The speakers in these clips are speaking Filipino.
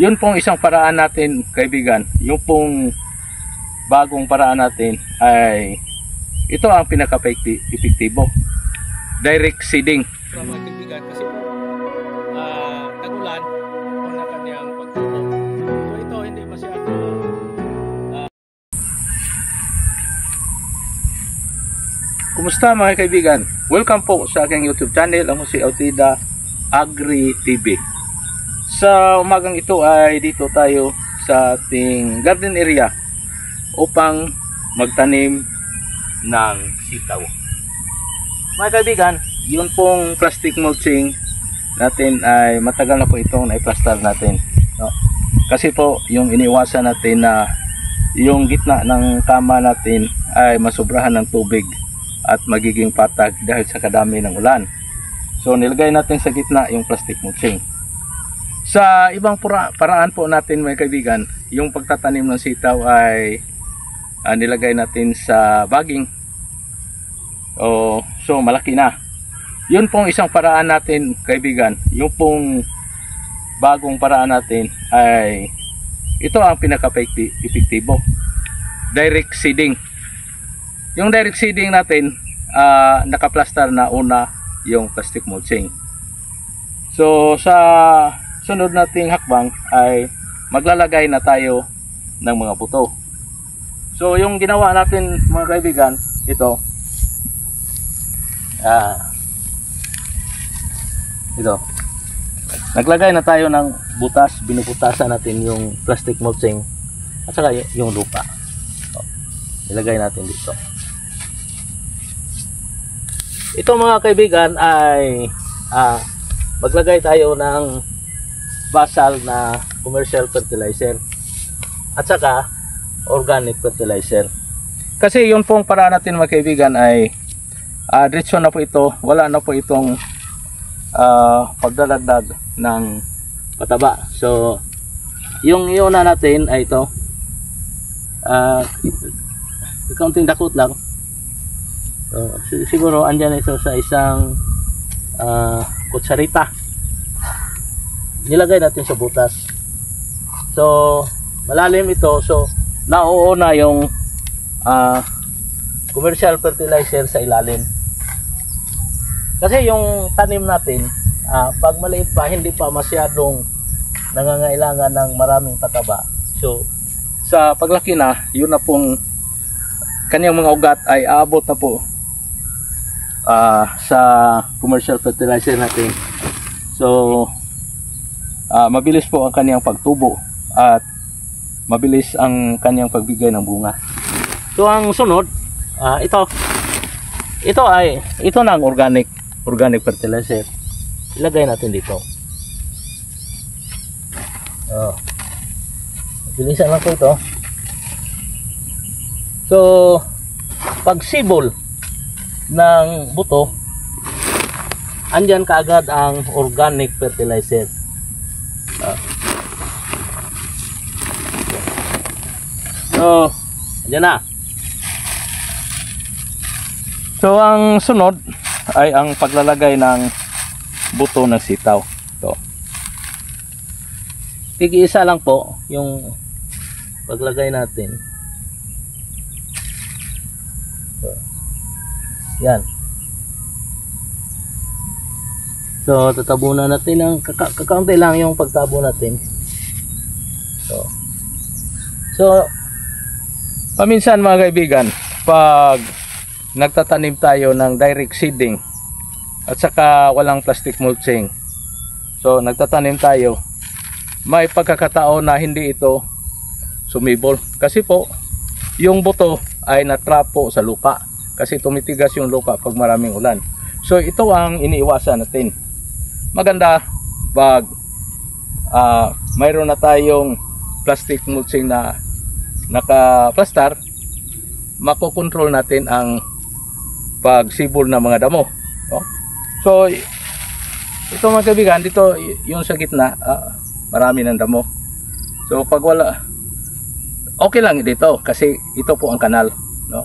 Yun pong isang paraan natin, kaibigan. Yung pong bagong paraan natin ay ito ang pinaka-epektibo. Direct seeding. Mga kaibigan, kasi tag-ulan ang na kanyang pagtubo. So ito hindi masyado Kumusta mga kaibigan? Welcome po sa aking YouTube channel. Ako si Autida Agri TV. Sa umagang ito ay dito tayo sa ating garden area upang magtanim ng sitaw. Mga kaibigan, yun pong plastic mulching natin ay matagal na po itong na-plaster natin, no? Kasi po yung iniwasan natin na yung gitna ng kama natin ay masubrahan ng tubig at magiging patag dahil sa kadami ng ulan. So nilagay natin sa gitna yung plastic mulching. Sa ibang paraan po natin mga kaibigan, yung pagtatanim ng sitaw ay nilagay natin sa bagging. So malaki na. Yun pong isang paraan natin kaibigan. Yung pong bagong paraan natin ay ito ang pinaka-epektibo. Direct seeding. Yung direct seeding natin, naka-plaster na una yung plastic mulching. So sa sunod nating hakbang ay maglalagay na tayo ng mga buto. So yung ginawa natin mga kaibigan, ito. Ito. Naglagay na tayo ng butas, binubutasan natin yung plastic mulching at saka yung lupa. So, ilagay natin dito. Ito mga kaibigan ay maglagay tayo ng basal na commercial fertilizer at saka organic fertilizer. Kasi yun pong paraan natin mga kaibigan ay diretso na po ito, wala na po itong pagdadagdag ng pataba. So yung iuna natin ay ito, kaunting dakot lang. So, siguro andyan ito sa isang kutsarita. Nilagay natin sa butas. So malalim ito, so nauuna yung commercial fertilizer sa ilalim. Kasi yung tanim natin, pag maliit pa, hindi pa masyadong nangangailangan ng maraming pataba. So sa paglaki na, yun na pong kanyang mga ugat ay aabot na po sa commercial fertilizer natin. So mabilis po ang kanyang pagtubo at mabilis ang kanyang pagbigay ng bunga. So ang sunod, ito na ang organic fertilizer. Ilagay natin dito. Bilisan lang po ito. So pag sibol ng buto, andyan kaagad ang organic fertilizer. So andyan na. So ang sunod ay ang paglalagay ng buto ng sitaw. So tig-isa lang po yung paglagay natin. Yan. So tatabunan natin ng kakaunti lang yung pagtabo natin. So paminsan mga kaibigan, pag nagtatanim tayo ng direct seeding at saka walang plastic mulching, so nagtatanim tayo, may pagkakataon na hindi ito sumibol kasi po yung buto ay natrapo sa lupa. Kasi tumitigas yung lupa pag maraming ulan. So ito ang iniiwasan natin. Maganda pag mayroon na tayong plastic mulching na naka-plaster, makokontrol natin ang pagsibol ng mga damo. So ito mga kaibigan, dito yung sa gitna, marami ng damo. So pag wala, okay lang dito kasi ito po ang kanal, no?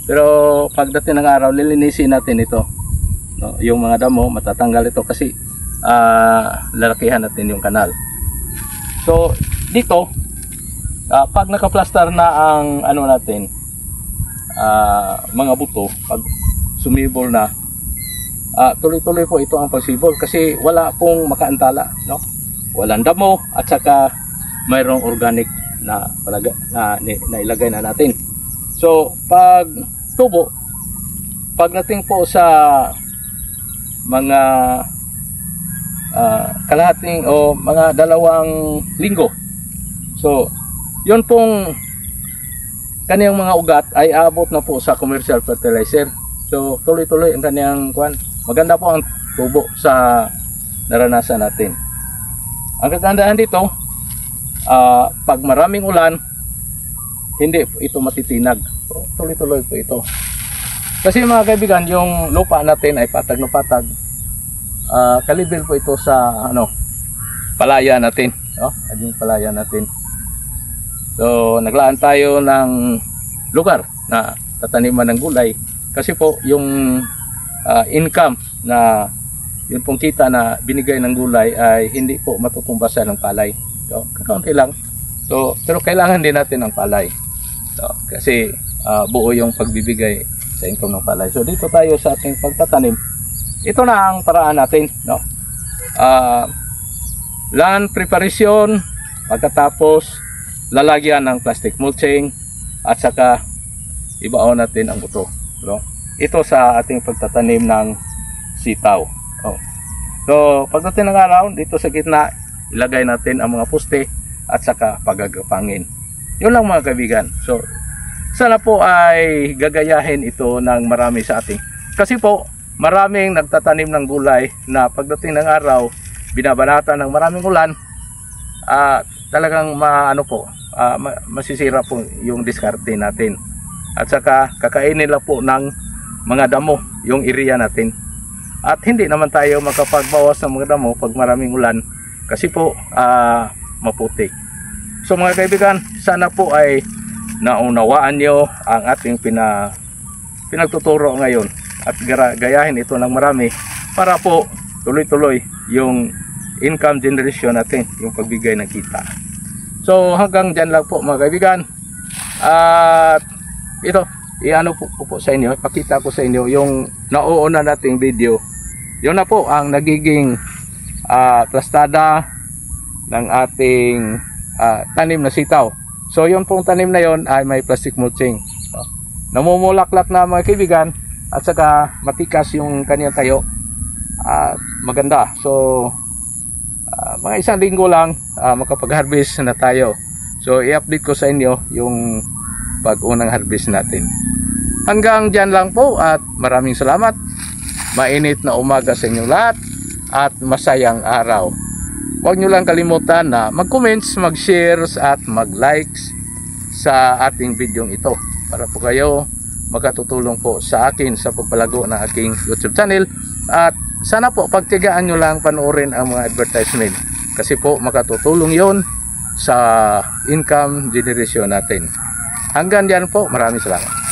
Pero pagdating ng araw, lilinisin natin ito, no? Yung mga damo matatanggal ito kasi lalakihan natin yung kanal. So dito, pag nakaplastar na ang ano natin, mga buto, pag sumibol na, tuloy-tuloy po ito ang pagsibol kasi wala pong makaantala, no? Walang damo at saka mayroong organic na ilagay na natin. So pag tubo, pagdating po sa mga kalahating o mga 2 linggo, so yun pong kaniyang mga ugat ay abot na po sa commercial fertilizer. So tuloy-tuloy ang kaniyang kuan. Maganda po ang tubo sa naranasan natin. Ang kagandahan dito, pag maraming ulan, hindi ito matitinag. So tuloy-tuloy po ito. Kasi mga kaibigan, yung lupa natin ay patag na patag. Kalibil po ito sa palaya natin, no? Yung palaya natin. So naglaan tayo ng lugar na tataniman ng gulay kasi po yung income na yun pong kita na binigay ng gulay ay hindi po matutumbasan ng palay. So kakaunti lang. So pero kailangan din natin ng palay. So kasi buo yung pagbibigay sa income ng palay. So dito tayo sa ating pagtatanim. Ito na ang paraan natin, no? Land preparation, pagkatapos lalagyan ng plastic mulching at saka ibaon natin ang buto, no? Ito sa ating pagtatanim ng sitaw. Oh. So pagdating ng araw, dito sa gitna ilagay natin ang mga poste at saka pagagapangin. Yun lang mga kaibigan. So sana po ay gagayahin ito ng marami sa ating. Kasi po maraming nagtatanim ng gulay na pagdating ng araw binabanatan ng maraming ulan, talagang masisira po yung diskarte natin. At saka kakainin lang po ng mga damo yung area natin. At hindi naman tayo makapagbawas ng mga damo pag maraming ulan kasi po maputik. So mga kaibigan, sana po ay naunawaan nyo ang ating pinagtuturo ngayon at gayahin ito ng marami para po tuloy-tuloy yung income generation natin, yung pagbigay ng kita. So hanggang dyan lang po mga kaibigan. At ito, iano po sa inyo, pakita ko sa inyo yung nauuna nating video. Yun na po ang nagiging plastada ng ating tanim na sitaw. So yung pong tanim na yon ay may plastic mulching. So, namumulaklak na mga kaibigan at saka matikas yung kanyang tayo. Maganda. So mga 1 linggo lang makapag-harvest na tayo. So i-update ko sa inyo yung pag-unang harvest natin. Hanggang dyan lang po at maraming salamat. Mainit na umaga sa inyong lahat at masayang araw. Huwag nyo lang kalimutan na mag-comments, mag-shares at mag-likes sa ating video ito para po kayo makatutulong po sa akin sa pagpalago ng aking YouTube channel. At sana po pagtigaan nyo lang panoorin ang mga advertisement kasi po makatutulong yon sa income generation natin. Hanggang diyan po, maraming salamat.